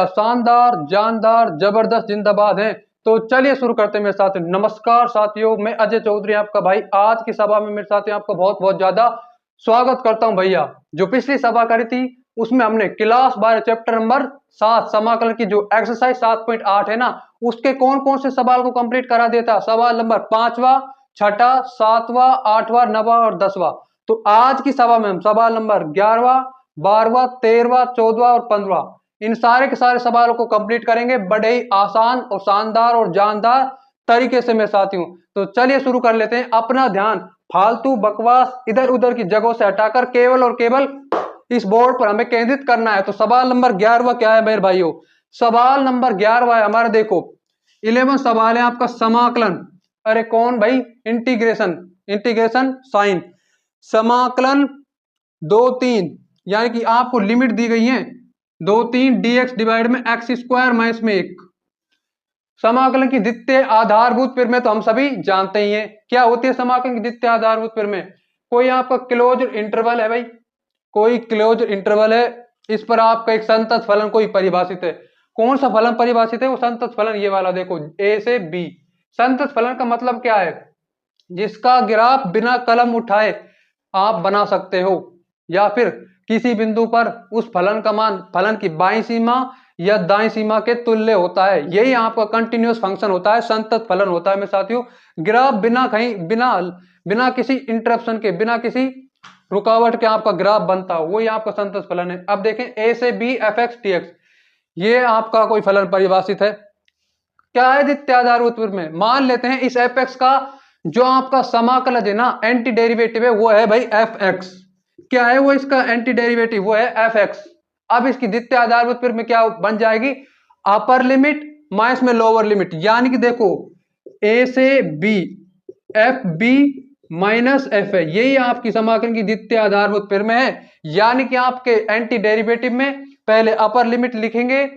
शानदार जानदार जबरदस्त जिंदाबाद है। तो चलिए शुरू करते हैं मेरे साथ। नमस्कार साथियों, मैं अजय चौधरी आपका भाई आज की सभा में मेरे साथ आपका बहुत बहुत ज्यादा स्वागत करता हूं भैया। जो पिछली सभा करी थी उसमें हमने क्लास 12 चैप्टर नंबर 7 समाकलन की जो एक्सरसाइज 7.8 है ना, उसके कौन कौन से सवाल को कंप्लीट करा दिया था। सवाल नंबर 5वां, 6ठा, 7वां, 8वां, 9वां और 10वां। तो आज की सभा में हम सवाल नंबर 11वां, 12वां, 13वां, 14वां और 15वां इन सारे के सारे सवालों को कंप्लीट करेंगे बड़े ही आसान और शानदार और जानदार तरीके से मेरे साथियों। तो चलिए शुरू कर लेते हैं। अपना ध्यान फालतू बकवास इधर उधर की जगहों से हटाकर केवल और केवल इस बोर्ड पर हमें केंद्रित करना है। तो सवाल नंबर 11वां क्या है मेरे भाइयों? सवाल नंबर 11वां है हमारा, देखो 11वां सवाल है आपका समाकलन। अरे कौन भाई? इंटीग्रेशन, इंटीग्रेशन साइन समाकलन 2-3, यानी कि आपको लिमिट दी गई है 2-3 dx डिवाइड में एक्स स्क्वायर माइनस में 1। समाकलन की द्वितीय आधारभूत प्रमेय तो हम सभी जानते ही हैं। क्या होती है समाकलन की द्वितीय आधारभूत प्रमेय? कोई आपका क्लोज इंटरवल है भाई, कोई क्लोज इंटरवल है, इस पर आपका एक संतत फलन कोई परिभाषित है। कौन सा फलन परिभाषित है? वो संतत फलन ये वाला, देखो ए से बी। संतत फलन का मतलब क्या है? जिसका ग्राफ बिना कलम उठाए आप बना सकते हो, या फिर किसी बिंदु पर उस फलन का मान फलन की बाईं सीमा या दाईं सीमा के तुल्य होता है। यही आपका कंटिन्यूअस फंक्शन होता है, संतत फलन होता है मेरे साथियों। ग्राफ बिना कहीं बिना बिना किसी इंटरप्शन के, बिना किसी रुकावट के आपका ग्राफ बनता हो, वही आपका संतत फलन है। अब देखें ए से b f x t x, ये आपका कोई फलन परिभाषित है। क्या है द्वितीय आधारभूत में? मान लेते हैं इस एफ एक्स का जो आपका समाकलज है ना, एंटी डेरिवेटिव है, वो है भाई एफ एक्स। क्या है वो? इसका एंटी डेरिवेटिव वो है एफ एक्स। अब इसकी द्वितीय आधारभूत में क्या बन जाएगी? अपर लिमिट माइनस में लोअर लिमिट, यानी कि देखो ए से b f b minus f है, यही आपकी समाकलन की द्वितीय आधारभूत में है। यानी कि आपके एंटी डेरिवेटिव में पहले अपर लिमिट लिखेंगे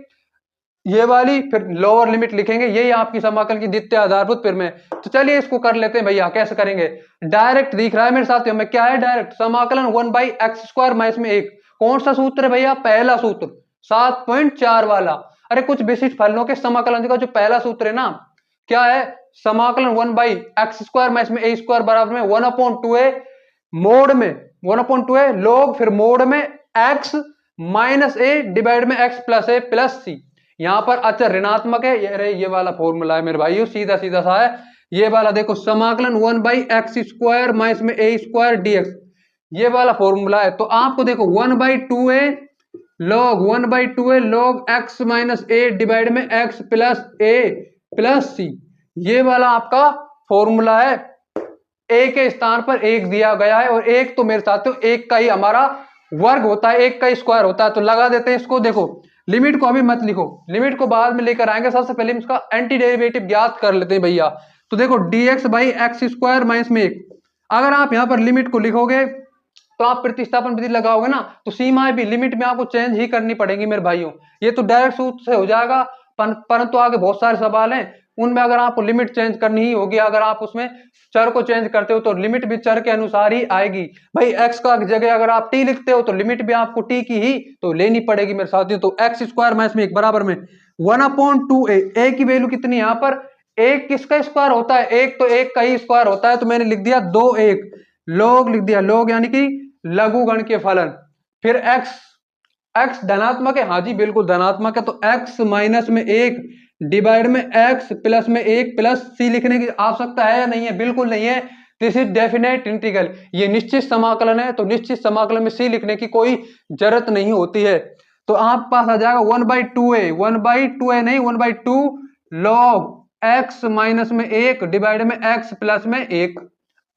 ये वाली, फिर लोअर लिमिट लिखेंगे, यही आपकी समाकलन की द्वितीय आधारभूत प्रमेय। तो चलिए इसको कर लेते हैं भैया। कैसे करेंगे? डायरेक्ट दिख रहा है मेरे साथियों में, क्या है डायरेक्ट समाकलन 1/x² माइनस में 1। कौन सा सूत्र है भैया? पहला सूत्र 7.4 वाला। अरे कुछ विशिष्ट फलनों के समाकलन का जो पहला सूत्र है ना, क्या है? समाकलन 1/x² माइनस में a² बराबर में 1/2a मोड में 1/2a log, फिर मोड में x माइनस a डिवाइड में x plus a plus c। यहां पर अचर ऋणात्मक है, ये वाला फॉर्मूला है मेरे भाइयों, सीधा सीधा सा है ये वाला। देखो समाकलन 1/x² माइनस में a² dx, ये वाला फॉर्मूला है। तो आपको देखो 1/2a log x minus a divide में x plus a plus c, ये वाला आपका फॉर्मूला है। a के स्थान पर 1 दिया गया है, और 1 तो मेरे साथियों 1 का ही हमारा वर्ग होता है, 1 का स्क्वायर होता है। तो लगा देते हैं इसको। देखो लिमिट को अभी मत लिखो, लिमिट को बाद में लेकर आएंगे। सबसे पहले इसका एंटी डेरिवेटिव ज्ञात कर लेते हैं भैया। तो देखो dx बाई x² माइनस में 1, अगर आप यहां पर लिमिट को लिखोगे तो आप प्रतिस्थापन विधि लगाओगे ना, तो सीमाएं भी लिमिट में आपको चेंज ही करनी पड़ेगी मेरे भाइयों। ये तो डायरेक्ट सूत्र से हो जाएगा, परंतु आगे बहुत सारे सवाल हैं, उनमें अगर आपको लिमिट चेंज करनी ही होगी। अगर आप उसमें चर को चेंज करते हो तो लिमिट भी चर के अनुसार ही आएगी भाई। x का जगह अगर आप t लिखते हो तो लिमिट भी आपको t की ही तो लेनी पड़ेगी मेरे साथियों। तो x² माइनस में 1 बराबर में 1/2a, a की वैल्यू कितनी यहाँ पर? 1 किसका स्क्वायर होता है? 1 तो 1 का ही स्क्वायर होता है, तो मैंने लिख दिया 2(1) log लिख दिया, log यानी कि लघु गण के फलन। फिर x धनात्मक है, हाँ जी बिल्कुल धनात्मक है, तो x माइनस में 1 डिवाइड में x प्लस में 1 प्लस c लिखने की आवश्यकता है या नहीं है? बिल्कुल नहीं है। दिस इज डेफिनेट इंटीग्रल, ये निश्चित समाकलन है, तो निश्चित समाकलन में c लिखने की कोई जरूरत नहीं होती है। तो आप पास आ जाएगा 1/2a नहीं 1/2 log x माइनस में 1 डिवाइड में x प्लस में 1।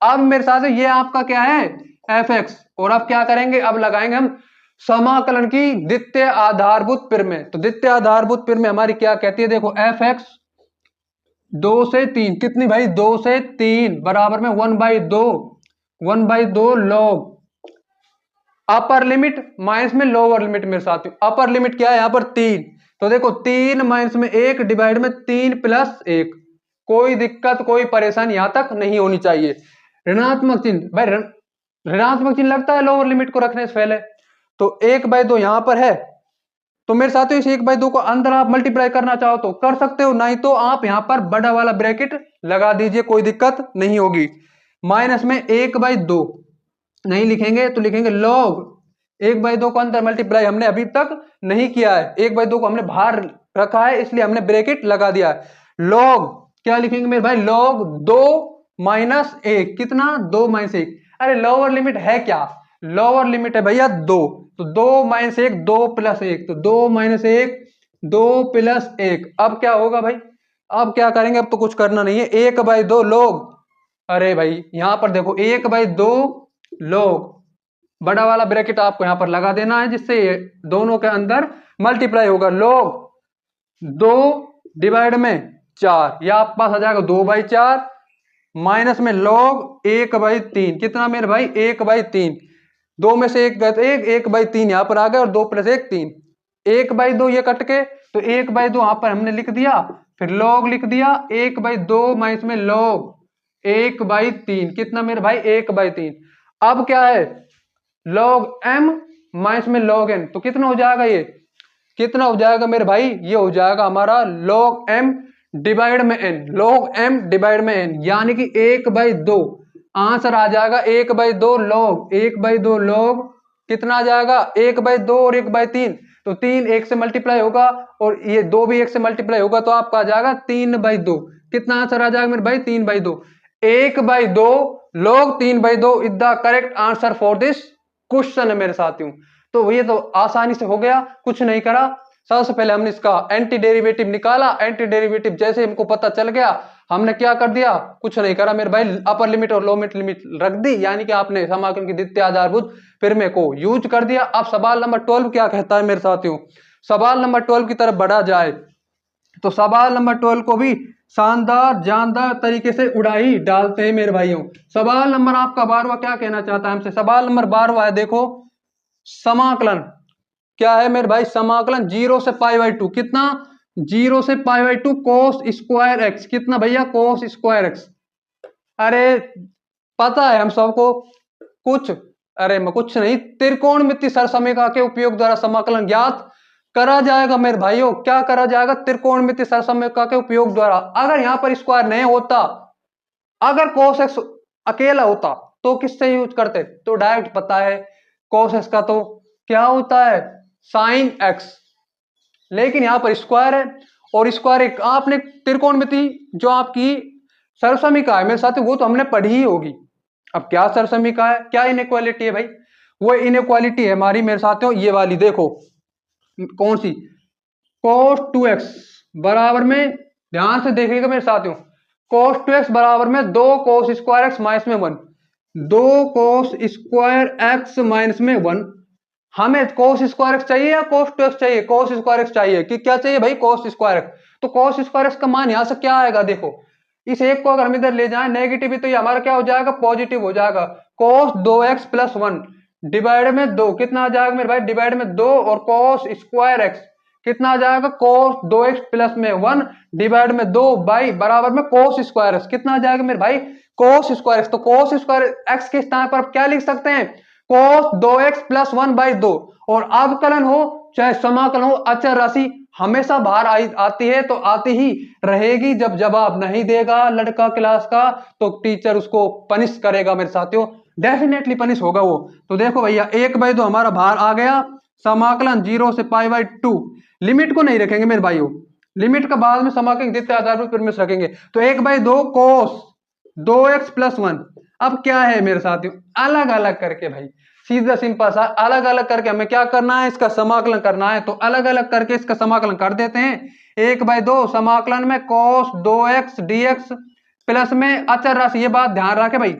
अब मेरे साथ ये आपका क्या है? F x. और अब क्या करेंगे? अब लगाएंगे हम समाकलन की द्वितीय आधारभूत प्रमेय। तो द्वितीय आधारभूत प्रमेय हमारी क्या कहती है? देखो एफ एक्स 2 से 3, कितनी भाई? 2 से 3 बराबर में 1/2 log अपर लिमिट माइनस में लोअर लिमिट। मेरे साथ अपर लिमिट क्या है यहाँ पर? 3, तो देखो 3 माइनस में 1 डिवाइड में 3 प्लस 1। कोई दिक्कत कोई परेशानी यहां तक नहीं होनी चाहिए। ऋणात्मक चिन्ह भाई, ऋणात्मक चिन्ह लगता है लोअर लिमिट को रखने से पहले, तो 1/2 यहां पर है, तो मेरे साथियों इस 1/2 को अंदर आप मल्टीप्लाई करना चाहो तो कर सकते हो, नहीं तो आप यहां पर बड़ा वाला ब्रैकेट लगा दीजिए, कोई दिक्कत नहीं होगी। माइनस में 1/2 नहीं लिखेंगे तो लिखेंगे लॉग 1/2 को अंदर मल्टीप्लाई हमने अभी तक नहीं किया है, 1/2 को हमने बाहर रखा है इसलिए हमने ब्रैकेट लगा दिया है। लॉग क्या लिखेंगे मेरे भाई, लॉग 2 माइनस 1, कितना 2 माइनस 1। अरे लोअर लिमिट है क्या, लोअर लिमिट है भैया 2, तो 2 माइनस 1 2 प्लस 1, तो 2 माइनस 1 2 प्लस 1। अब क्या होगा भाई, अब क्या करेंगे, अब तो कुछ करना नहीं है, 1/2 लोग, अरे भाई यहां पर देखो 1/2 लोग, बड़ा वाला ब्रैकेट आपको यहां पर लगा देना है जिससे ये दोनों के अंदर मल्टीप्लाई होगा। लोग 2 डिवाइड में 4, या आपके पास आ जाएगा 2/4 माइनस में लॉग 1/3, कितना मेरे भाई 1/3, 2 में से 1 गए तो 1/3 यहां पर आ गया और 2 प्लस 1 3, 1/2 ये कट के, तो 1/2 यहां पर हमने लिख दिया, फिर लॉग लिख दिया 1/2 माइनस में लॉग 1/3, कितना मेरे भाई 1/3। अब क्या है, लॉग m माइनस में log n, तो कितना हो जाएगा, ये कितना हो जाएगा मेरे भाई, ये हो जाएगा हमारा log m डिवाइड में n, log m डिवाइड में n, यानी कि 1/2 आंसर आ जाएगा 1/2 log, 1/2 log कितना आ जाएगा 1/2 और 1/3, तो 3 1 से मल्टीप्लाई होगा और ये 2 भी 1 से मल्टीप्लाई होगा तो आपका आ जाएगा 3/2, कितना आंसर आ जाएगा मेरे भाई 3/2, 1/2 log 3/2 is the correct answer for this question है मेरे साथियों। तो ये तो आसानी से हो गया, कुछ नहीं करा। सबसे पहले हमने इसका एंटी डेरिवेटिव निकाला, एंटी डेरिवेटिव जैसे हमको पता चल गया हमने क्या कर दिया, कुछ नहीं करा मेरे भाई, अपर लिमिट और लोअर लिमिट रख दी, यानी कि आपने समाकलन की द्वितीय आधारभूत प्रमेय को यूज कर दिया। अब सवाल नंबर 12 क्या कहता है मेरे साथियों, सवाल नंबर 12 की तरफ बढ़ा जाए तो सवाल नंबर 12 को भी शानदार जानदार तरीके से उड़ाई डालते हैं मेरे भाइयों। सवाल नंबर आपका 12वां क्या कहना चाहता है हमसे, सवाल नंबर 12वां है, देखो समाकलन क्या है मेरे भाई, समाकलन 0 से π/2, कितना 0 से π/2 cos स्क्वायर एक्स, कितना भैया cos स्क्वायर एक्स। अरे पता है हम सबको कुछ, अरे मैं कुछ नहीं, त्रिकोणमिति सरसमीकरण के उपयोग द्वारा समाकलन ज्ञात करा जाएगा मेरे भाइयों। क्या करा जाएगा, त्रिकोणमिति सरसमीकरण के उपयोग द्वारा। अगर यहां पर स्क्वायर नहीं होता, अगर cos x अकेला होता तो किससे यूज करते, तो डायरेक्ट पता है cos x का तो क्या होता है sin x, लेकिन यहां पर स्क्वायर है और स्क्वायर एक आपने त्रिकोणमिति जो आपकी सरसमीकरण है मेरे साथ, वो तो हमने पढ़ी ही होगी। अब क्या सरसमीकरण है, क्या इनइक्वालिटी है भाई, वो इनइक्वालिटी है हमारी मेरे साथियों ये वाली, देखो कौन सी, cos 2x बराबर में, ध्यान से देखिएगा मेरे साथियों, cos 2x बराबर में 2 cos स्क्वायर एक्स माइनस में 1, 2 cos स्क्वायर एक्स माइनस में 1। हमें cos स्क्वायर एक्स चाहिए या cos 2x चाहिए, cos स्क्वायर एक्स चाहिए, कि क्या चाहिए भाई cos स्क्वायर एक्स, तो cos स्क्वायर एक्स का मान यहां से क्या आएगा, देखो इस एक को अगर हम इधर ले जाएं नेगेटिव भी तो ये हमारा क्या हो जाएगा पॉजिटिव हो जाएगा, cos 2x प्लस 1 डिवाइड में 2, कितना आ जाएगा मेरे भाई डिवाइड में 2, और cos स्क्वायर एक्स कितना आ जाएगा cos 2x प्लस में 1 डिवाइड में 2 बाई बराबर में cos स्क्वायर एक्स, कितना आ जाएगा मेरे भाई cos स्क्वायर एक्स। तो cos स्क्वायर एक्स के स्थान पर क्या लिख सकते हैं cos 2x प्लस 1/2, और अवकलन हो चाहे समाकलन हो, अचर राशि हमेशा बाहर आती है, तो आती ही रहेगी। जब जवाब नहीं देगा लड़का क्लास का तो टीचर उसको पनिश करेगा मेरे साथियों, डेफिनेटली पनिश होगा वो। तो देखो भैया 1/2 हमारा बाहर आ गया, समाकलन 0 से π/2, लिमिट को नहीं रखेंगे मेरे भाइयों, लिमिट का बाद में समाकलन द्वितीय आधारभूत प्रमेय से रखेंगे, तो 1/2 cos 2x प्लस 1। अब क्या है मेरे साथियों, अलग अलग करके भाई, सीधा सिंपल सा अलग अलग करके हमें क्या करना है, इसका समाकलन करना है, तो अलग अलग करके इसका समाकलन कर देते हैं। 1/2 समाकलन में cos 2x dx प्लस में अचर राशि, ये बात ध्यान रखे भाई,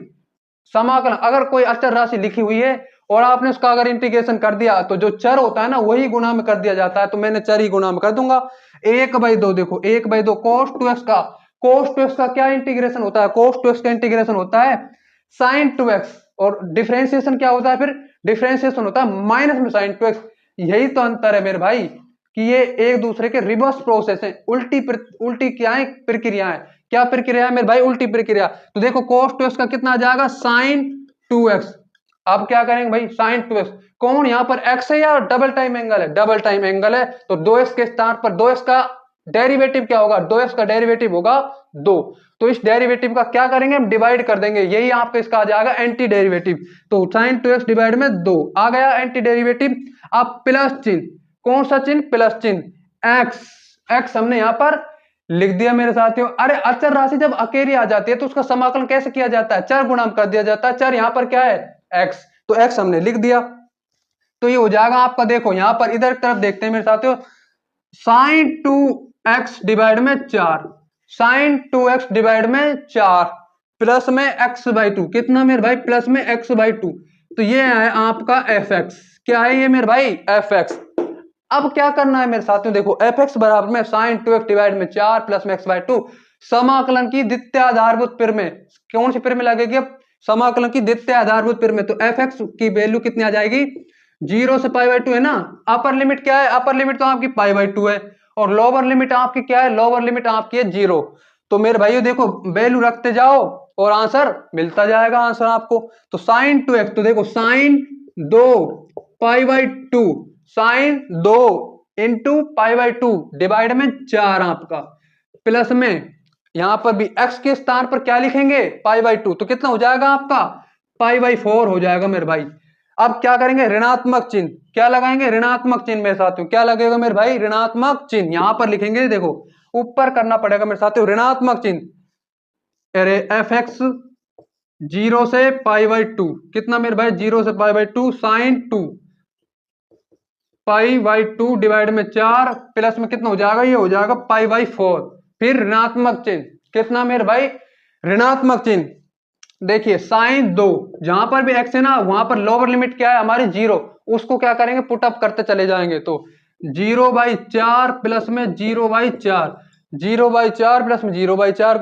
समाकलन अगर कोई अचर राशि लिखी हुई है और आपने उसका अगर इंटीग्रेशन कर दिया तो जो चर होता है ना वही गुणा में कर दिया जाता है, तो मैंने चर ही गुणा में कर दूंगा। 1/2 देखो 1/2 cos 2x का, cos 2x का क्या इंटीग्रेशन होता है, cos 2x का इंटीग्रेशन होता है sin 2x, और डिफरेंशिएशन क्या होता है, फिर डिफरेंशिएशन होता है माइनस में sin 2x। यही तो अंतर है मेरे भाई कि ये एक दूसरे के रिवर्स प्रोसेस है, उल्टी क्या है प्रक्रिया है, क्या प्रक्रिया है मेरे भाई उल्टी प्रक्रिया। तो देखो cos 2x का कितना आ जाएगा sin 2x, अब क्या करेंगे भाई sin 2x, कौन यहाँ पर एक्स है या डबल टाइम एंगल है? डबल टाइम एंगल है। तो 2x के स्थान पर 2x का डेरिवेटिव क्या होगा? 2x का डेरिवेटिव होगा 2। तो इस डेरिवेटिव का क्या करेंगे हम? डिवाइड कर देंगे। यही आपका इसका आ जाएगा एंटी डेरिवेटिव। तो sin 2x डिवाइड में 2 आ गया एंटी डेरिवेटिव। अब प्लस चिन्ह, कौन सा चिन्ह? प्लस चिन्ह। x हमने यहाँ पर लिख दिया मेरे साथियों। अरे अचर राशि जब अकेली आ जाती है तो उसका समाकलन कैसे किया जाता है? चर गुणा कर दिया जाता है। चर यहाँ पर क्या है? x। तो x हमने लिख दिया। तो ये हो जाएगा आपका, देखो यहाँ पर इधर तरफ देखते हैं मेरे साथियों, sin 2x डिवाइड में 4, sin 2x डिवाइड में 4 प्लस में x/2। कितना मेरे भाई? प्लस में x/2। तो ये है आपका fx। क्या है ये मेरे भाई? fx। अब क्या करना है मेरे साथियों? देखो fx बराबर में sin 2x डिवाइड में 4 प्लस में x/2 समाकलन की द्वितीय आधारभूत प्रमेय। कौन सी प्रमेय लगेगी अब? समाकलन की द्वितीय आधारभूत प्रमेय। तो fx की वैल्यू कितनी आ जाएगी? 0 से π/2 है ना। अपर लिमिट क्या है? अपर लिमिट तो आपकी π/2 है और लोअर लिमिट आपकी क्या है? लोअर लिमिट आपकी है 0। तो मेरे भाइयों देखो वैल्यू रखते जाओ और आंसर मिलता जाएगा आंसर आपको। तो sin 2x, तो देखो sin 2 π/2, sin 2 इंटू π/2 डिवाइड में 4 आपका प्लस में यहां पर भी x के स्थान पर क्या लिखेंगे? π/2। तो कितना हो जाएगा आपका? π/4 हो जाएगा मेरे भाई। अब क्या करेंगे? ऋणात्मक चिन्ह क्या लगाएंगे? ऋणात्मक चिन्ह मेरे साथियों क्या लगेगा मेरे भाई? ऋणात्मक चिन्ह यहां पर लिखेंगे। देखो ऊपर करना पड़ेगा मेरे साथियों ऋणात्मक चिन्ह। अरे fx 0 से π/2 कितना मेरे भाई? 0 से π/2 sin 2 π/2 डिवाइड में 4 प्लस में कितना हो जाएगा? ये हो जाएगा π/4। फिर ऋणात्मक चिन्ह कितना मेरे भाई? ऋणात्मक चिन्ह देखिए sin 2, जहां पर भी x है ना वहां पर लोअर लिमिट क्या है हमारी? 0। उसको क्या करेंगे? पुट अप करते चले जाएंगे। तो 0/4 प्लस में 0/4, 0/4 प्लस में 0/4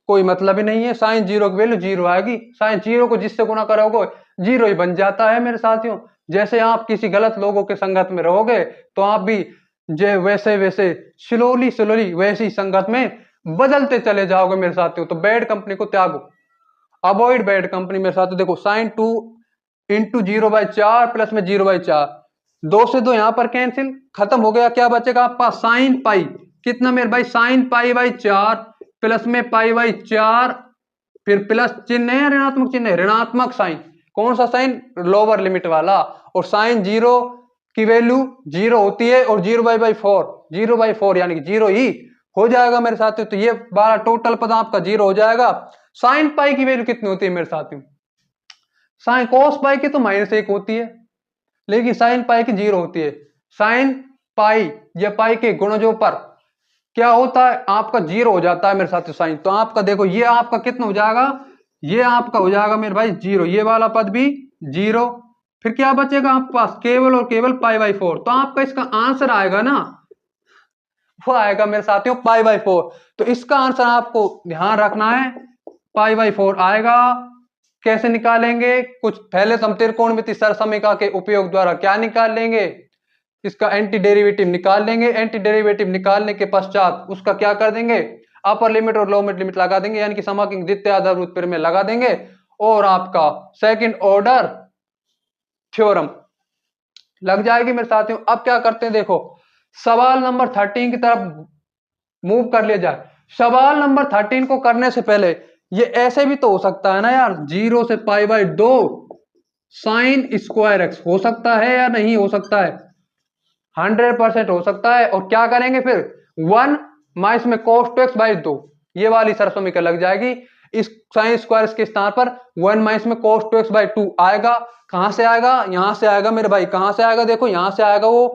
कोई मतलब ही नहीं है। sin 0 की वैल्यू 0 आएगी। sin 0 को जिससे गुणा करोगे 0 ही बन जाता है मेरे साथियों। जैसे आप किसी गलत लोगों के संगत में रहोगे तो आप भी वैसे वैसे स्लोली स्लोली वैसी संगत में बदलते चले जाओगे मेरे साथियों। तो बैड कंपनी को त्यागो, अवॉइड बैड कंपनी मेरे साथियों। देखो sin 2 इंटू 0/4 प्लस में 0/4, 2 से 2 यहां पर कैंसिल खत्म हो गया। क्या बचेगा आपका? sin पाई। कितना मेरे भाई? sin π/4 प्लस में π/4 फिर प्लस चिन्ह है ऋणात्मक चिन्ह है? ऋणात्मक साइन। कौन सा साइन? लोअर लिमिट वाला। और sin 0 की वैल्यू 0 होती है और 0/4, 0/4 यानी कि 0 ही हो जाएगा मेरे साथियों। तो ये 12 टोटल पद आपका 0 हो जाएगा। sin पाई की वैल्यू कितनी होती है मेरे साथियों? साइन cos पाई की तो -1 होती है लेकिन sin पाई की 0 होती है। sin पाई या पाई के गुणजों पर क्या होता है? आपका 0 हो जाता है मेरे साथियों साइन। तो आपका देखो ये आपका कितना हो जाएगा? ये आपका हो जाएगा मेरे भाई 0, ये वाला पद भी 0। फिर क्या बचेगा आपके पास? केवल और केवल π/4। तो आपका इसका आंसर आएगा ना, वो आएगा मेरे साथियों π/4। तो इसका आंसर आपको ध्यान रखना है, π/4 आएगा। कैसे निकालेंगे? कुछ पहले तो हम त्रिकोणमिति सरसमीका के उपयोग द्वारा क्या निकाल लेंगे? इसका एंटी डेरिवेटिव निकाल लेंगे। एंटी डेरिवेटिव निकालने के पश्चात उसका क्या कर देंगे? अपर लिमिट और लोअर लिमिट लगा देंगे, यानी कि समाकलन द्वितीय आधारभूत प्रमेय लगा देंगे और आपका सेकंड ऑर्डर थ्योरम लग जाएगी मेरे साथियों। अब क्या करते हैं? देखो सवाल नंबर 13 की तरफ मूव कर लिया जाए। सवाल नंबर 13 को करने से पहले ये ऐसे भी तो हो सकता है ना यार, 0 से π/2 sin स्क्वायर एक्स हो सकता है या नहीं हो सकता है? 100% हो सकता है। और क्या करेंगे फिर? 1 माइनस में cos 2x/2 ये वाली सरसमीका लग जाएगी। इस sin स्क्वायर के स्थान पर 1 माइनस में cos 2x/2 आएगा। कहां से आएगा? यहां से आएगा मेरे भाई। कहां से आएगा? देखो यहां से आएगा। वो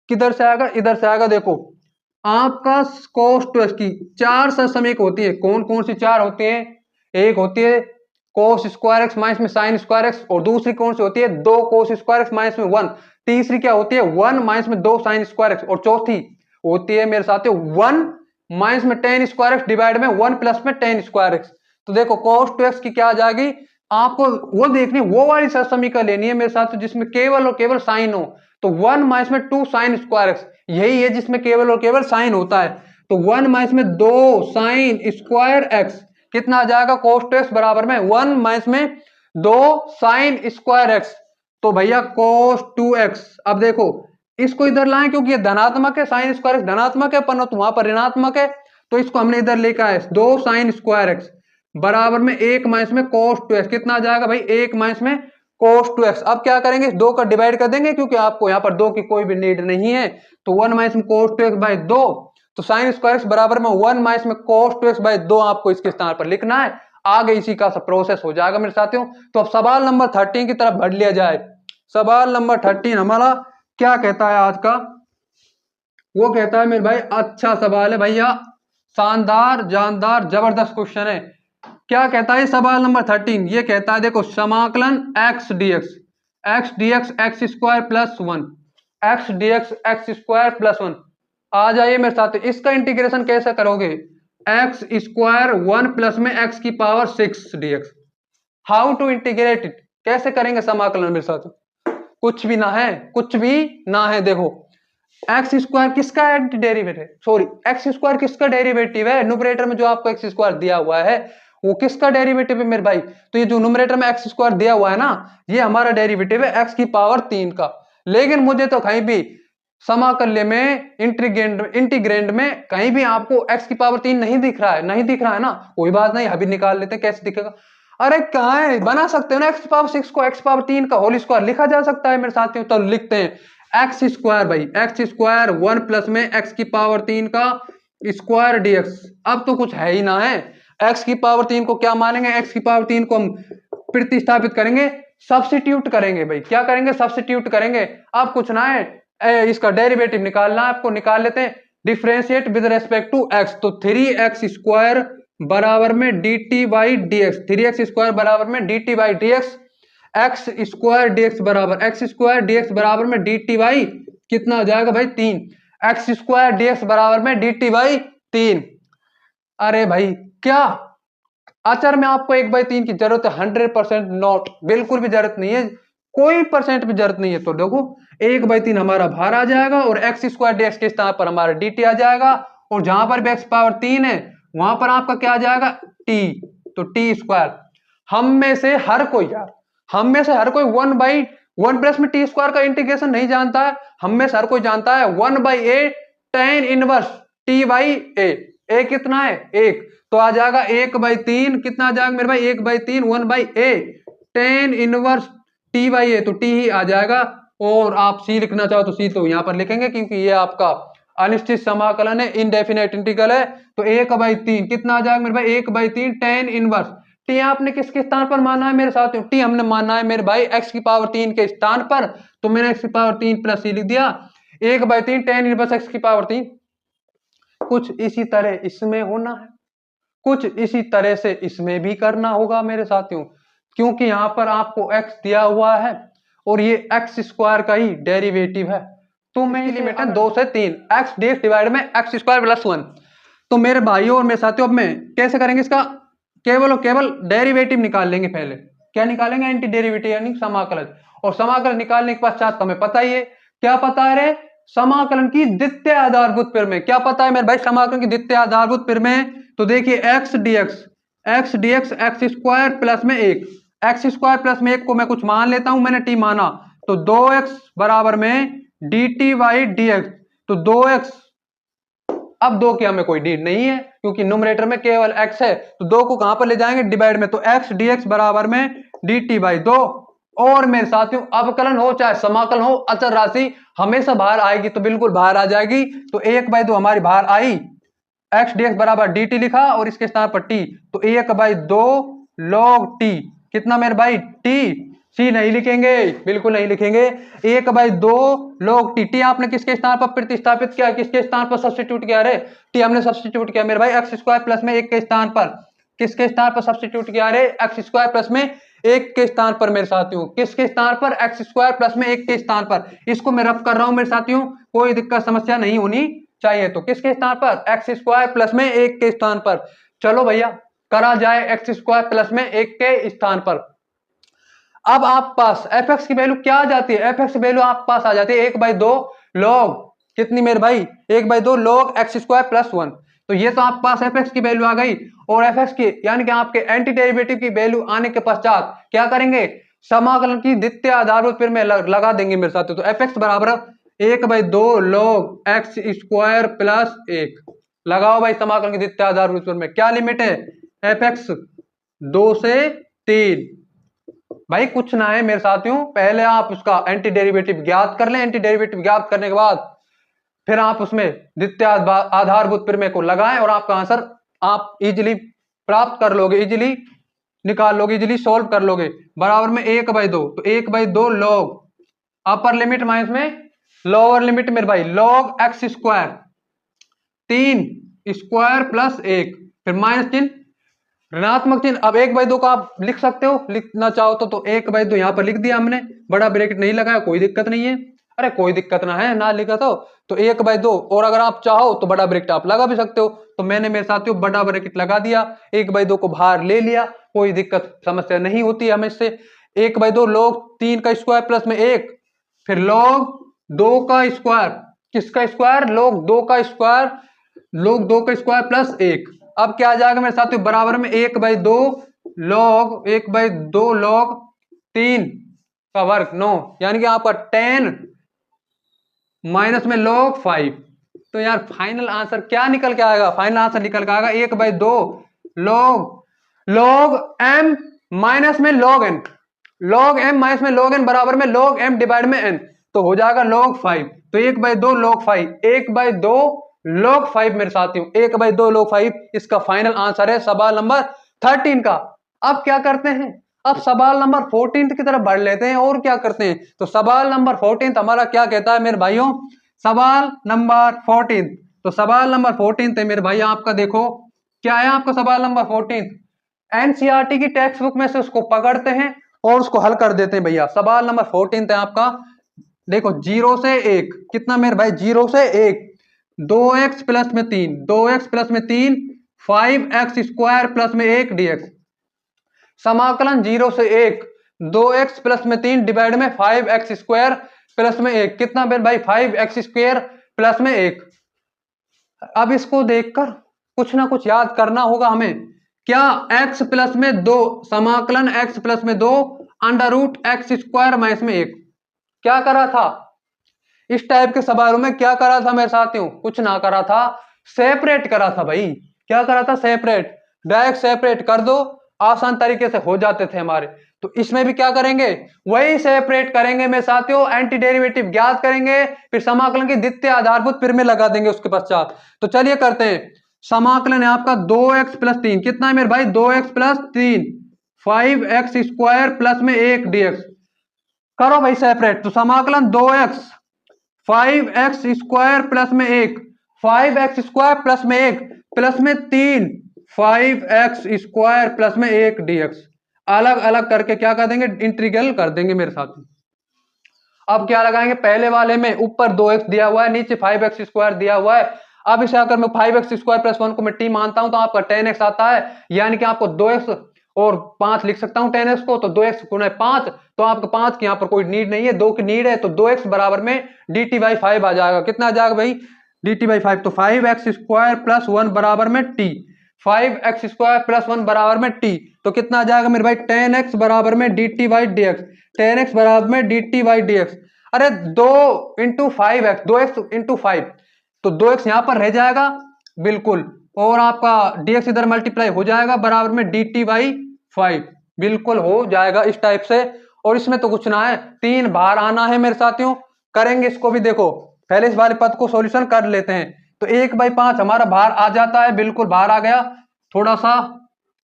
किधर से आएगा? इधर से आएगा। देखो आपका cos 2x की 4 सरसमीक होती है। कौन कौन सी 4 होती है? एक होती है cos स्क्वायर एक्स माइनस में sin स्क्वायर एक्स, और दूसरी कौन सी होती है? 2 cos स्क्वायर एक्स माइनस में 1। तीसरी क्या होती है? 1 माइनस में 2 sin स्क्वायर एक्स, और चौथी होती है मेरे साथियों 1 माइनस में tan स्क्वायर एक्स डिवाइड में 1 प्लस में tan स्क्वायर एक्स। तो देखो cos 2x की क्या आ जाएगी? आपको वो देखनी, वो वाली सरसमीका लेनी है मेरे साथियों जिसमें केवल और केवल साइन हो। तो 1 माइनस में 2 sin स्क्वायर एक्स यही है जिसमें केवल और केवल साइन होता है। तो 1 माइनस में 2 sin स्क्वायर एक्स कितना आ जाएगा? cos 2x बराबर में 1 माइनस में 2 sin स्क्वायर एक्स। तो भैया cos 2x, अब देखो इसको इधर लाएं क्योंकि ये धनात्मक है, साइन स्क्वायर एक्स धनात्मक है पर तो वहां पर ऋणात्मक है, तो इसको हमने इधर लेकर आए 2 साइन स्क्वायर एक्स बराबर में 1 माइनस में cos 2x। कितना आ जाएगा भाई 1 माइनस में cos 2x। अब क्या करेंगे, 2 का डिवाइड कर देंगे क्योंकि आपको यहाँ पर 2 की कोई भी नीड नहीं है, तो 1 माइनस में cos 2x बाई 2, तो साइन स्क्वायर एक्स बराबर में 1 माइनस में cos 2x बाई 2 आपको इसके स्थान पर लिखना है। आगे इसी का प्रोसेस हो जाएगा मेरे साथियों। तो अब सवाल नंबर 13 की तरफ बढ़ लिया जाए। सवाल नंबर 13 हमारा क्या कहता है आज का, वो कहता है मेरे भाई, अच्छा सवाल है भैया, शानदार जानदार जबरदस्त क्वेश्चन है। क्या कहता है सवाल नंबर 13, ये कहता है देखो समाकलन x dx x square plus 1 x dx x square plus 1। आ जाइए मेरे साथ, इसका इंटीग्रेशन कैसे करोगे, x स्क्वायर 1 प्लस में x की power 6 dx। How to integrate it, कैसे करेंगे समाकलन मेरे साथ, कुछ भी ना है, कुछ भी ना है। देखो एक्स स्क्वायर किसका डेरिवेटिव है, सॉरी एक्स स्क्वायर किसका डेरिवेटिव है, न्यूमरेटर में जो आपको एक्स स्क्वायर दिया हुआ है वो किसका डेरिवेटिव है मेरे भाई, तो ये जो न्यूमरेटर में एक्स स्क्वायर दिया हुआ है ना, ये हमारा डेरिवेटिव है एक्स की पावर 3 का। लेकिन मुझे तो कहीं भी समाकल्य में इंटीग्रेंड में कहीं भी आपको एक्स की पावर 3 नहीं दिख रहा है, नहीं दिख रहा है ना, कोई बात नहीं, अभी निकाल लेते हैं कैसे दिखेगा। अरे कहाँ है, बना सकते हो ना, एक्स पावर 6 को एक्स पावर 3 का होल स्क्वायर लिखा जा सकता है मेरे साथियों। तो लिखते हैं एक्स स्क्वायर भाई, एक्स स्क्वायर 1 प्लस में एक्स की पावर 3 का स्क्वायर डीएक्स। अब तो कुछ है ही ना है, एक्स की पावर 3 को क्या मानेंगे, एक्स की पावर 3 को हम प्रतिस्थापित करेंगे, सब्स्टिट्यूट करेंगे भाई, क्या करेंगे, सब्स्टिट्यूट करेंगे। अब कुछ ना है, इसका डेरिवेटिव निकालना है आपको, निकाल लेते हैं, differentiate with respect to x, तो 3x स्क्वायर बराबर में d t by d x, 3x square बराबर में d t by d x, x square d x बराबर एक्स स्क्वायर डीएक्स बराबर में डी टी बाई कितना हो जाएगा भाई 3, एक्स स्क्वायर डीएक्स बराबर में डी टी बाई 3। अरे भाई क्या आचार में आपको 1/3 की जरूरत है, 100% नॉट, बिल्कुल भी जरूरत नहीं है, कोई परसेंट भी जरूरत नहीं है। तो देखो 1/3 हमारा बाहर आ जाएगा और एक्स स्क्वायर डीएक्स के स्थान पर हमारा डी टी आ जाएगा, और जहां पर भी एक्स पावर 3 है वहां पर आपका क्या आ जाएगा टी, तो टी स्क्वायर। हम में से हर कोई यार, हम में से हर कोई 1/1 प्लस में टी स्क्वायर का इंटीग्रेशन नहीं जानता है, हम में से हर कोई जानता है 1/a tan inverse t by a कितना है 1, तो आ जाएगा 1/3, कितना आ जाएगा मेरे भाई 1/3 1/a tan inverse t by a, तो टी ही आ जाएगा। और आप सी लिखना चाहो तो सी तो यहां पर लिखेंगे क्योंकि ये आपका अनिश्चित समाकलन है, इनडेफिनेट इंटीग्रल है, तो 1/3 कितना आ जाएगा मेरे भाई 1/3 tan इनवर्स। टी आपने किसके स्थान पर माना है मेरे साथियों, टी हमने माना है मेरे भाई एक्स की पावर 3 के स्थान पर, तो मैंने एक्स की पावर 3 प्लस सी लिख दिया, 1/3 tan इनवर्स एक्स की पावर 3। कुछ इसी तरह इसमें होना है, कुछ इसी तरह से इसमें भी करना होगा मेरे साथियों, क्योंकि यहां पर आपको x दिया हुआ है और ये एक्स स्क्वायर का ही डेरिवेटिव है, तो मैं लिमिट है 2 से 3 एक्स डीएक्स डिवाइड में एक्स स्क्वायर प्लस 1। तो मेरे भाइयों और मेरे साथियों अब मैं कैसे करेंगे इसका, केवल और केवल डेरिवेटिव निकाल लेंगे। पहले क्या निकालेंगे, एंटी डेरिवेटिव यानी समाकलन, और समाकलन निकालने के पश्चात हमें पता ही है, क्या पता है रे, समाकलन की द्वितीय आधारभूत प्रमेय। क्या पता है मेरे भाई समाकलन की द्वितीय आधारभूत प्रमेय, तो देखिए x d x x square plus में 1, एक्स स्क्वायर प्लस में 1 को मैं कुछ मान लेता हूं, मैंने टी माना, तो 2x बराबर में d t by d x, तो 2x, अब 2 की हमें कोई नीड नहीं है क्योंकि न्यूमरेटर में केवल x है, तो 2 को कहां पर ले जाएंगे डिवाइड में, तो x dx बराबर में dt बाई 2। और मेरे साथियों अवकलन हो चाहे समाकलन हो, अचर राशि हमेशा बाहर आएगी, तो बिल्कुल बाहर आ जाएगी, तो 1/2 हमारी बाहर आई, x dx बराबर dt लिखा और इसके स्थान पर t, तो 1/2 log t, कितना मेरे भाई t, सी नहीं लिखेंगे, बिल्कुल नहीं लिखेंगे, 1/2 log t, टी आपने किसके स्थान पर प्रतिस्थापित किया, किसके स्थान पर सब्स्टिट्यूट किया रे, टी हमने सब्स्टिट्यूट किया मेरे भाई एक्स स्क्वायर प्लस में 1 के स्थान पर, किसके स्थान पर सब्स्टिट्यूट किया रे, एक्स स्क्वायर प्लस में 1 के स्थान पर मेरे साथियों, किसके स्थान पर, एक्स स्क्वायर प्लस में 1 के स्थान पर। इसको मैं रफ कर रहा हूं मेरे साथियों, कोई दिक्कत समस्या नहीं होनी चाहिए। तो किसके स्थान पर, एक्स स्क्वायर प्लस में 1 के स्थान पर। चलो भैया करा जाए एक्स स्क्वायर प्लस में 1 के स्थान पर। अब आप पास एफ एक्स की वैल्यू क्या आ जाती है, एफ एक्स की वैल्यू आप पास आ जाती है 1/2 log, कितनी मेरे भाई 1/2 log एक्स स्क्वायर प्लस 1, तो ये तो आप पास एफ एक्स की वैल्यू आ गई। और एफ एक्स की यानी कि आपके एंटी डेरिवेटिव की वैल्यू आने के पश्चात क्या करेंगे, समाकलन की द्वितीय आधारभूत फिर में लगा देंगे मेरे साथ। तो एफ एक्स बराबर 1/2 log एक्स स्क्वायर प्लस 1। लगाओ भाई समाकलन की द्वितीय आधारभूत फिर में। क्या लिमिट है? एफ एक्स 2 से 3। भाई कुछ ना है मेरे साथियों, पहले आप उसका एंटी डेरिवेटिव ज्ञात कर लें। एंटी डेरिवेटिव ज्ञात करने के बाद फिर आप उसमें द्वितीय आधारभूत प्रमेय को लगाएं और आपका आंसर आप इजीली प्राप्त कर लोगे, इजीली निकाल लोगे, इजीली सॉल्व कर लोगे। बराबर में 1/2, तो 1/2 log अपर लिमिट माइनस में लोअर लिमिट मेरे भाई log x square 3 square plus 1, फिर माइनस चिन्ह ऋणात्मक चिन्ह। अब 1/2 का आप लिख सकते हो, लिखना चाहो तो 1/2 यहां पर लिख दिया हमने, बड़ा ब्रैकेट नहीं लगाया, कोई दिक्कत नहीं है। अरे कोई दिक्कत ना है, ना लिखा तो 1/2, और अगर आप चाहो तो बड़ा ब्रैकेट आप लगा भी सकते हो। तो मैंने मेरे साथियों बड़ा ब्रैकेट लगा दिया, 1/2 को बाहर ले लिया, कोई दिक्कत समस्या नहीं होती हमें इससे। 1/2 log 3 का स्क्वायर प्लस में 1, फिर log 2 का स्क्वायर, किसका स्क्वायर? log 2 का स्क्वायर, log 2 का स्क्वायर प्लस 1। अब क्या आ जाएगा मेरे साथियों? बराबर में 1/2 log 3 का वर्ग 9, यानी कि आपका 10 माइनस में log 5। तो यार फाइनल आंसर क्या निकल के आएगा? फाइनल आंसर निकल के आएगा 1/2 log m माइनस में log n, log m minus में log n बराबर में log m डिवाइड में n, तो हो जाएगा log 5। तो 1/2 log 5, 1/2 log 5 मेरे साथियों, 1/2 log 5 इसका फाइनल आंसर है सवाल नंबर 13 का। अब क्या करते हैं? अब सवाल नंबर 14 की तरफ बढ़ लेते हैं और क्या करते हैं। तो सवाल नंबर 14 हमारा क्या कहता है मेरे भाइयों? सवाल नंबर 14, तो सवाल नंबर 14 है मेरे भाई आपका, देखो क्या है आपका सवाल नंबर 14। एनसीईआरटी की टेक्स्ट बुक में से उसको पकड़ते हैं और उसको हल कर देते हैं भैया। सवाल नंबर 14 है आपका, देखो 0 से 1, कितना मेरे भाई? 0 से 1, 2x प्लस में 3, 2x प्लस में 3, 5x स्क्वायर प्लस में 1 dx। समाकलन 0 से 1, 2x प्लस में 3 डिवाइड में 5x स्क्वायर प्लस में 1, कितना मेरे भाई? 5x स्क्वायर प्लस में 1। अब इसको देखकर कुछ ना कुछ याद करना होगा हमें। क्या? x प्लस में 2, समाकलन x प्लस में 2 under root x square minus में 1। क्या करा था इस टाइप के सवालों में? क्या करा था मेरे साथियों? कुछ ना करा था, सेपरेट करा था भाई। क्या करा था? सेपरेट, डायरेक्ट सेपरेट कर दो, आसान तरीके से हो जाते थे हमारे। तो इसमें भी क्या करेंगे? वही सेपरेट करेंगे मेरे साथियों, एंटी डेरिवेटिव ज्ञात करेंगे, फिर समाकलन की द्वितीय आधारभूत फिर में लगा देंगे उसके पश्चात। तो चलिए करते हैं। समाकलन है आपका 2x प्लस 3, कितना है मेरे भाई? 2x plus 3, 5x square plus में 1 dx। करो भाई सेपरेट। तो समाकलन 2x 5x स्क्वायर प्लस में 1, 5x स्क्वायर प्लस में 1 प्लस में 3 5x स्क्वायर प्लस में 1 dx। अलग अलग करके क्या कर देंगे? इंटीग्रल कर देंगे मेरे साथ। अब क्या लगाएंगे? पहले वाले में ऊपर 2x दिया हुआ है, नीचे 5x स्क्वायर दिया हुआ है। अब इसे अगर मैं 5x स्क्वायर प्लस 1 को मैं t मानता हूं तो आपका 10x आता है, यानी कि आपको 2x और 5 लिख सकता हूं 10x को, तो 2x गुना 5, तो आपको 5 की यहां पर कोई नीड नहीं है, 2 की नीड है, तो 2x बराबर में dt/5 आ जाएगा। कितना आ जाएगा भाई? dt/5। तो 5x स्क्वायर प्लस 1 बराबर में t, 5x स्क्वायर प्लस 1 बराबर में t, तो कितना आ जाएगा मेरे भाई? 10x बराबर में dt/dx, 10x बराबर में dt/dx। अरे 2 इंटू 5x, 2x इंटू 5, तो 2x यहां पर रह जाएगा बिल्कुल, और आपका dx इधर मल्टीप्लाई हो जाएगा बराबर में dt/5, बिल्कुल हो जाएगा इस टाइप से। और इसमें तो कुछ ना है, 3 बाहर आना है मेरे साथियों। करेंगे इसको भी, देखो पहले इस वाले पद को सॉल्यूशन कर लेते हैं। तो 1/5 हमारा बाहर आ जाता है, बिल्कुल बाहर आ गया। थोड़ा सा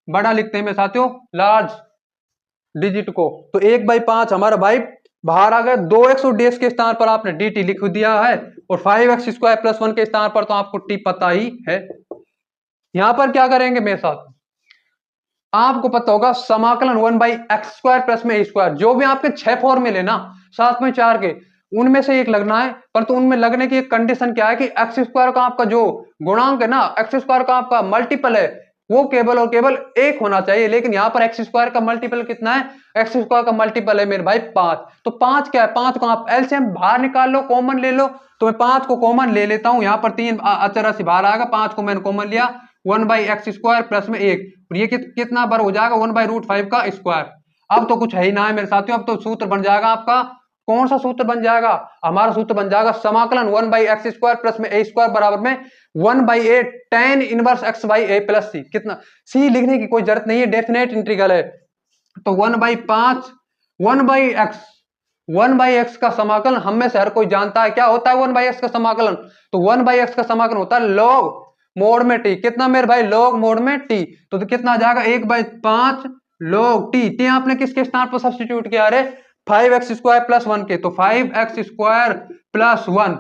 बड़ा लिखते हैं मेरे साथियों, लार्ज डिजिट को। तो 1/5 हमारा भाई बाहर आ गया। 2x और dx के स्थान पर आपने dt लिख दिया है, और 5x स्क्वायर प्लस 1 के स्थान पर तो आपको t पता ही है। यहां पर क्या करेंगे मेरे साथ? आपको पता होगा समाकलन 1/x स्क्वायर प्लस में a स्क्वायर, जो भी आपके 6 फॉर्मूले ना 7 में 4 के, उनमें से एक लगना है। परंतु उनमें लगने की एक कंडीशन क्या है कि एक्स स्क्वायर का आपका जो गुणांक है ना, एक्स स्क्वायर का आपका मल्टीपल है, वो केवल और केवल 1 होना चाहिए। लेकिन यहाँ पर एक्स स्क्वायर का मल्टीपल कितना है? एक्स स्क्वायर का मल्टीपल है मेरे भाई 5। तो 5 क्या है? 5 को आप एलसीएम बाहर निकाल लो, कॉमन ले लो। तो मैं 5 को कॉमन ले लेता हूं, यहाँ पर 3 अचर से बाहर आएगा, 5 को मैंने कॉमन लिया, 1/x स्क्वायर प्लस में 1, और ये कितना बार हो जाएगा? 1/√5 का स्क्वायर। अब तो कुछ है ही ना है मेरे साथियों, अब तो सूत्र बन जाएगा आपका, कौन सा सूत्र बन जाएगा, हमारा सूत्र बन जाएगा समाकलन 1/x² प्लस में a² बराबर में 1/a tan inverse x by a plus c. कितना, सी लिखने की कोई जरूरत नहीं है, डेफिनेट इंटीग्रल है। तो 1/5 1/x 1/x का समाकलन हम में से हर कोई जानता है क्या होता है 1/x का समाकलन। तो 1/x का समाकलन होता है log मोड में t। कितना मेरे भाई, log मोड में t। तो कितना आ जाएगा 1/5 log t आपने किसके स्थान पर सब्स्टिट्यूट किया, अरे 5x² प्लस 1 के, तो 5x² प्लस 1।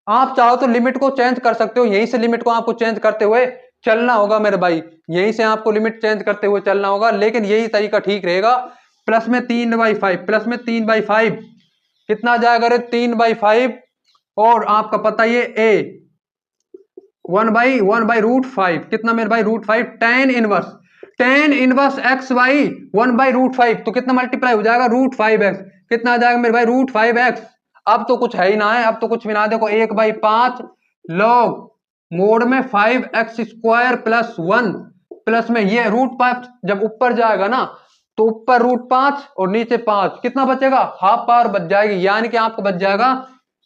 आप चाहो तो लिमिट को चेंज कर सकते हो, यहीं से लिमिट को आपको चेंज करते हुए चलना होगा मेरे भाई, यहीं से आपको लिमिट चेंज करते हुए चलना होगा, लेकिन यही तरीका ठीक रहेगा। प्लस में 3/5 प्लस में 3/5 कितना आ जाएगा, अरे 3/5 और आपका पता ये a 1/√5 कितना मेरे भाई √5 tan इनवर्स x बाई 1/√5, तो कितना मल्टीप्लाई हो जाएगा √5x, कितना आ जाएगा मेरे भाई √5x। अब तो कुछ है ही ना है, अब तो कुछ भी ना, देखो 1/5 log मोड में 5x² प्लस 1 प्लस में ये √5 जब ऊपर जाएगा ना तो ऊपर √5 और नीचे 5, कितना बचेगा, हाफ पावर बच जाएगी, यानी कि आपको बच जाएगा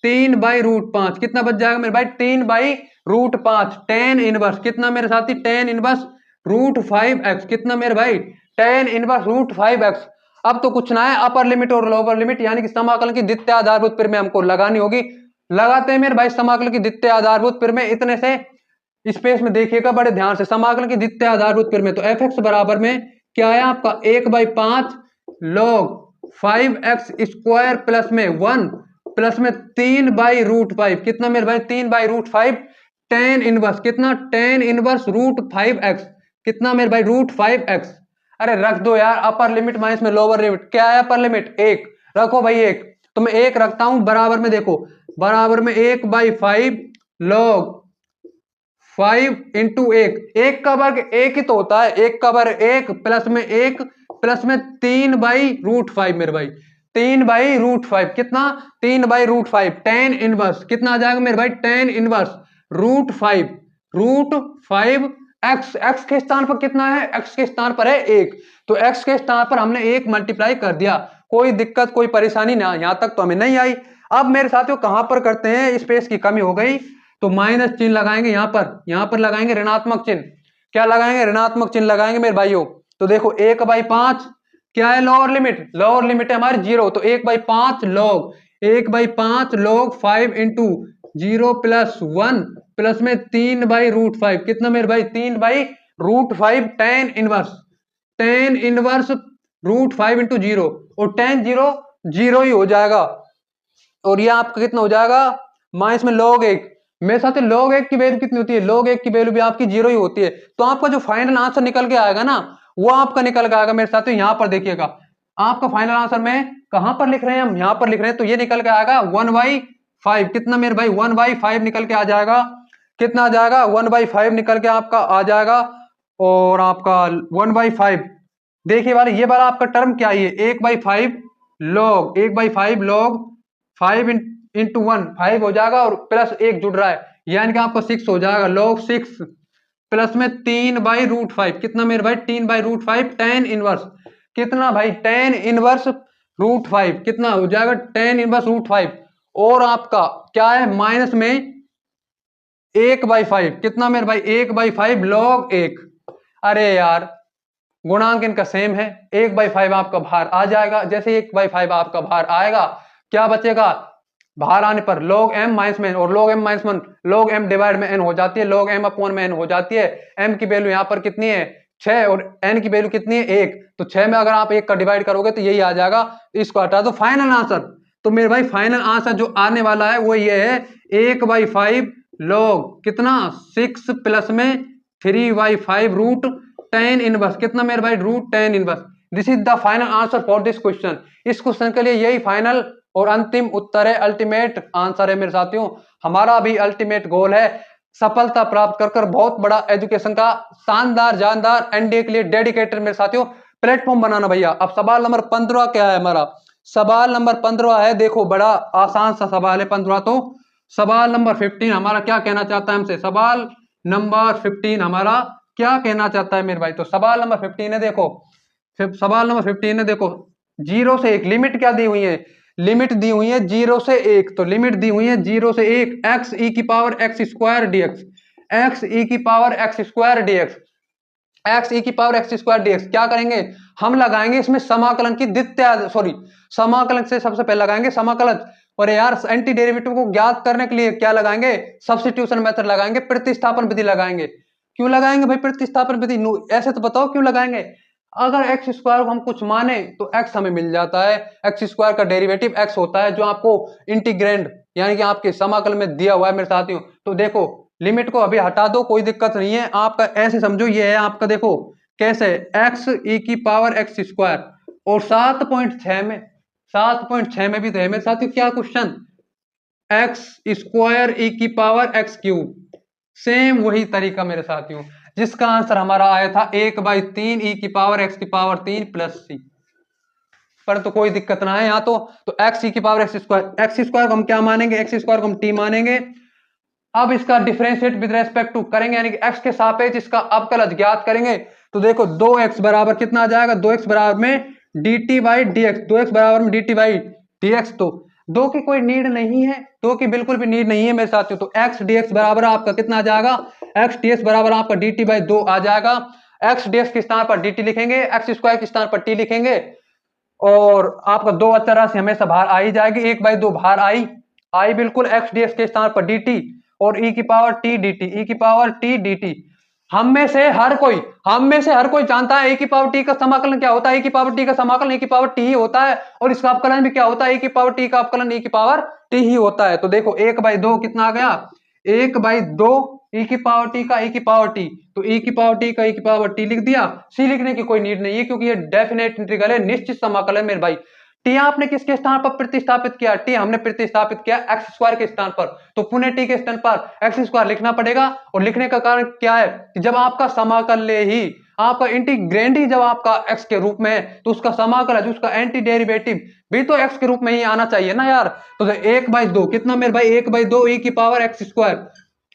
3/√5। कितना बच जाएगा मेरे भाई 3/√5 tan इनवर्स, कितना मेरे साथी tan इनवर्स √5x, कितना मेरे भाई tan इनवर्स √5x। अब तो कुछ ना है, अपर लिमिट और लोअर लिमिट यानी कि समाकलन की द्वितीय आधारभूत प्रमेय हमको लगानी होगी। लगाते हैं मेरे भाई समाकलन की द्वितीय आधारभूत प्रमेय, इतने से स्पेस में देखिएगा बड़े ध्यान से। समाकलन की द्वितीय आधारभूत प्रमेय, तो f(x) बराबर में क्या है आपका 1/5 log 5x² प्लस में 1 प्लस में 3/√5, कितना मेरे भाई 3/√5 tan इनवर्स, कितना tan इनवर्स √5x, कितना मेरे भाई √5x। अरे रख दो यार, अपर लिमिट माइनस में लोअर लिमिट, क्या है अपर लिमिट 1, रखो भाई 1, तो मैं 1 रखता हूं बराबर में, देखो बराबर में 1/5 log 5 इंटू 1 का वर्ग 1 ही तो होता है, 1 का वर्ग 1 प्लस में 1 प्लस में 3/√5 मेरे भाई 3/√5, कितना 3/√5 tan इनवर्स, कितना आ जाएगा मेरे भाई tan इनवर्स √5 x के स्थान पर कितना है, x के स्थान पर है 1, तो x के स्थान पर हमने 1 मल्टीप्लाई कर दिया, कोई दिक्कत कोई परेशानी ना, यहां तक तो हमें नहीं आई। अब मेरे साथियों कहां पर करते हैं, स्पेस की कमी हो गई तो माइनस चिन्ह लगाएंगे, यहां पर लगाएंगे ऋणात्मक चिन्ह, क्या लगाएंगे ऋणात्मक चिन्ह लगाएंगे मेरे भाइयों। तो देखो 1/5 क्या है लोअर लिमिट है हमारी 0, तो 1/5 log 5 इंटू 0 प्लस 1 प्लस में 3/√5, कितना मेरे भाई 3/√5 tan इनवर्स √5 इंटू 0, और tan 0 ही हो जाएगा, और ये आपका कितना हो जाएगा माइनस में log 1। मेरे साथ log 1 की वैल्यू कितनी होती है, log 1 की वैल्यू भी आपकी 0 ही होती है, तो आपका जो फाइनल आंसर निकल के आएगा ना वो आपका निकल के आएगा मेरे साथ, यहां पर देखिएगा आपका फाइनल आंसर में कहां पर लिख रहे हैं, हम यहां पर लिख रहे हैं, तो ये निकल के आएगा 1/5, कितना मेरे भाई 1/5 निकल के आ जाएगा, कितना आ जाएगा 1/5 निकल के आपका आ जाएगा, और आपका 1/5 देखिए वाले ये वाला आपका टर्म क्या है, 1/5 log 5 इंटू 1 5 हो जाएगा, और प्लस 1 जुड़ रहा है यानी कि आपको 6 हो जाएगा log 6 प्लस में 3/√5, कितना मेरे भाई 3/√5 tan इनवर्स, कितना भाई tan इनवर्स √5, कितना हो जाएगा tan इनवर्स √5, और आपका क्या है माइनस में 1/5, कितना मेरे भाई 1/5 log 1। अरे यार गुणांक इनका सेम है, 1/5 आपका बाहर आ जाएगा, जैसे 1/5 आपका बाहर आएगा क्या बचेगा, बाहर आने पर log m माइनस में, और log m minus 1 log m divide में n हो जाती है, log m अपॉन में n हो जाती है, m की वैल्यू यहाँ पर कितनी है 6 और n की वैल्यू कितनी है 1, तो 6 में अगर आप 1 का डिवाइड करोगे तो यही आ जाएगा, इसको हटा दो फाइनल आंसर। तो मेरे भाई फाइनल आंसर जो आने वाला है वो ये है 1/5 log कितना 6 प्लस में 3/5 रूट tan इनवर्स, कितना मेरे भाई √tan inverse. This is the final answer for this question, इस क्वेश्चन के लिए यही फाइनल और अंतिम उत्तर है, अल्टीमेट आंसर है मेरे साथियों। हमारा भी अल्टीमेट गोल है सफलता प्राप्त कर बहुत बड़ा एजुकेशन का शानदार जानदार एनडीए के लिए डेडिकेटेड मेरे साथियों प्लेटफॉर्म बनाना भैया। अब सवाल नंबर 15 क्या है हमारा, सवाल नंबर 15 है, देखो बड़ा आसान सा सवाल है 15, तो सवाल नंबर 15 हमारा क्या कहना चाहता है हमसे, सवाल नंबर 15 हमारा क्या कहना चाहता है मेरे भाई, तो सवाल नंबर 15 है, देखो फिर सवाल नंबर 15 है, देखो 0 से 1 लिमिट क्या दी हुई है, लिमिट दी हुई है 0 से 1, तो लिमिट दी हुई है 0 से 1 एक्स ई की power x square dx, x e की power x square dx, x e की पावर एक्स स्क्वायर डीएक्स। क्या करेंगे, हम लगाएंगे इसमें समाकलन की द्वितीय, सॉरी समाकलन से सबसे पहले लगाएंगे समाकलन, और यार एंटी डेरिवेटिव को ज्ञात करने के लिए क्या लगाएंगे, सब्स्टिट्यूशन मेथड लगाएंगे, प्रतिस्थापन विधि लगाएंगे। क्यों लगाएंगे भाई प्रतिस्थापन विधि, ऐसे तो बताओ क्यों लगाएंगे। अगर एक्स स्क्वायर को हम कुछ माने तो एक्स हमें मिल जाता है, एक्स स्क्वायर का डेरिवेटिव एक्स होता है जो आपको इंटीग्रेंड यानी कि आपके समाकलन में दिया हुआ है मेरे साथियों। तो देखो लिमिट को अभी हटा दो, कोई दिक्कत नहीं है, आपका ऐसे समझो ये है आपका, देखो कैसे एक्स ई की पावर एक्स स्क्वायर, और 7.6 में 7.6 में भी तो है मेरे साथियों क्या क्वेश्चन, एक्स स्क्वायर ई की पावर एक्स क्यूब, सेम वही तरीका मेरे साथियों, जिसका आंसर हमारा आया था 1/3 ई की पावर एक्स की पावर 3 प्लस सी। पर तो कोई दिक्कत ना है यहाँ तो एक्स ई की पावर एक्स स्क्वायर को हम क्या मानेंगे, एक्स स्क्वायर को हम टी मानेंगे। अब इसका डिफरेंशिएट विद रेस्पेक्ट टू करेंगे, यानी कि एक्स के सापेक्ष इसका अवकलज ज्ञात करेंगे। तो देखो 2x बराबर कितना आ जाएगा, 2x बराबर में dt बाई dx, 2x बराबर में dt बाई dx। तो दो की कोई नीड नहीं है, दो की बिल्कुल भी नीड नहीं है मेरे साथियों। तो x dx बराबर आपका कितना आ जाएगा, x dx बराबर आपका dt बाई 2 आ जाएगा। x dx के स्थान पर dt लिखेंगे, एक्स स्क्वायर के स्थान पर t लिखेंगे, और आपका दो अचर राशि हमेशा बाहर आई जाएगी, 1/2 बाहर आई बिल्कुल, x dx के स्थान पर dt और e की पावर t dt, e की पावर t dt। हम में से हर कोई जानता है e की पावर t का समाकलन क्या होता है, e की पावर t का समाकलन e की पावर t ही होता है, और इसका अवकलन भी क्या होता है, e की पावर t का अवकलन e की पावर t ही होता है। तो देखो 1/2 कितना आ गया, 1/2 e की पावर t का e की पावर t, तो e की पावर t का e की पावर t लिख दिया। c लिखने की कोई नीड नहीं है क्योंकि ये डेफिनेट इंटीग्रल है, निश्चित समाकलन है मेरे भाई। टी आपने किसके स्थान पर प्रतिस्थापित किया, टी हमने प्रतिस्थापित किया एक्स स्क्वायर के स्थान पर, तो पुनः टी के स्थान पर एक्स स्क्वायर लिखना पड़ेगा। और लिखने का कारण क्या है कि जब आपका समाकल्य ही, आपका इंटीग्रेंड ही जब आपका एक्स के रूप में है, तो उसका समाकल है, उसका एंटी डेरिवेटिव भी तो एक्स के रूप में ही आना चाहिए ना यार। तो 1/2 कितना मेरे भाई, 1/2 ई की पावर एक्स स्क्वायर।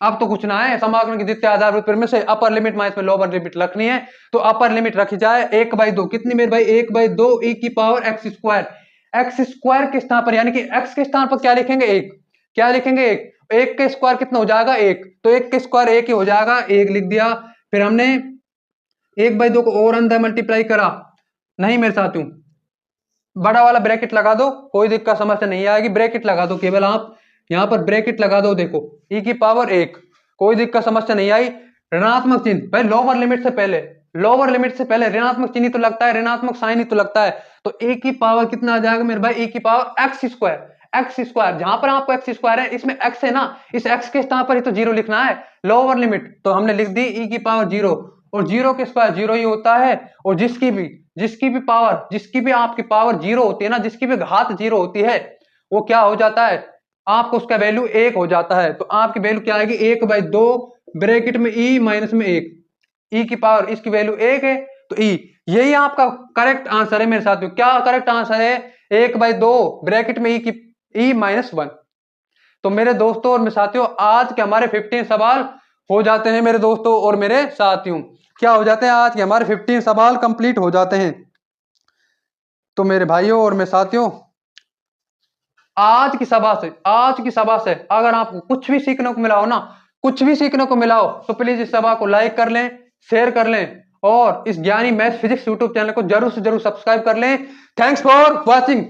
अब तो कुछ ना है, समाकलन की द्वितीय आधारभूत में से अपर लिमिट माइनस में लोअर लिमिट रखनी है, तो अपर लिमिट रखी जाए 1/2 कितनी मेरे भाई, 1/2 ई की power x square. X square के स्थान पर यानी कि एक्स के स्थान पर क्या लिखेंगे, एक, क्या लिखेंगे, एक के स्क्वायर कितना हो जाएगा, एक, तो एक के स्क्वायर एक ही हो जाएगा, एक लिख दिया। फिर हमने 1/2 को और अंदर मल्टीप्लाई करा, नहीं मेरे साथियों बड़ा वाला ब्रैकेट लगा दो, कोई दिक्कत समस्या नहीं आएगी, ब्रैकेट लगा दो केवल, आप यहां पर ब्रैकेट लगा दो, देखो e की पावर 1, कोई दिक्कत समस्या नहीं आई। ऋणात्मक चिन्ह भाई लोअर लिमिट से पहले, लोअर लिमिट से पहले ऋणात्मक चिन्ह तो लगता है, ऋणात्मक साइन ही तो लगता है। तो e की पावर कितना आ जाएगा मेरे भाई, e की power x square, x square जहां पर आपको एक्स स्क्वायर है इसमें एक्स है ना, इस एक्स के स्थान पर ही तो जीरो लिखना है, लोअर लिमिट तो हमने लिख दी e की पावर 0, और जीरो के स्क्वायर जीरो ही होता है, और जिसकी भी पावर, जिसकी भी आपकी पावर जीरो होती है ना, जिसकी भी घात जीरो होती है, वो क्या हो जाता है, आपको उसका वैल्यू 1 हो जाता है। तो आपकी वैल्यू क्या आएगी, 1/2 ब्रैकेट में e माइनस में 1, e की पावर इसकी वैल्यू 1 है, तो e, यही आपका करेक्ट आंसर है मेरे साथियों। क्या करेक्ट आंसर है, 1/2 ब्रैकेट में e माइनस 1। तो मेरे दोस्तों और मेरे साथियों आज के हमारे 15 सवाल हो जाते हैं मेरे दोस्तों और मेरे साथियों, क्या हो जाते हैं, आज के हमारे 15 सवाल कंप्लीट हो जाते हैं। तो मेरे भाइयों और मेरे साथियों आज की सभा से अगर आपको कुछ भी सीखने को मिला हो ना, कुछ भी सीखने को मिला हो, तो प्लीज इस सभा को लाइक कर लें, शेयर कर लें, और इस ज्ञानी मैथ्स फिजिक्स यूट्यूब चैनल को जरूर से जरूर सब्सक्राइब कर लें। Thanks for watching.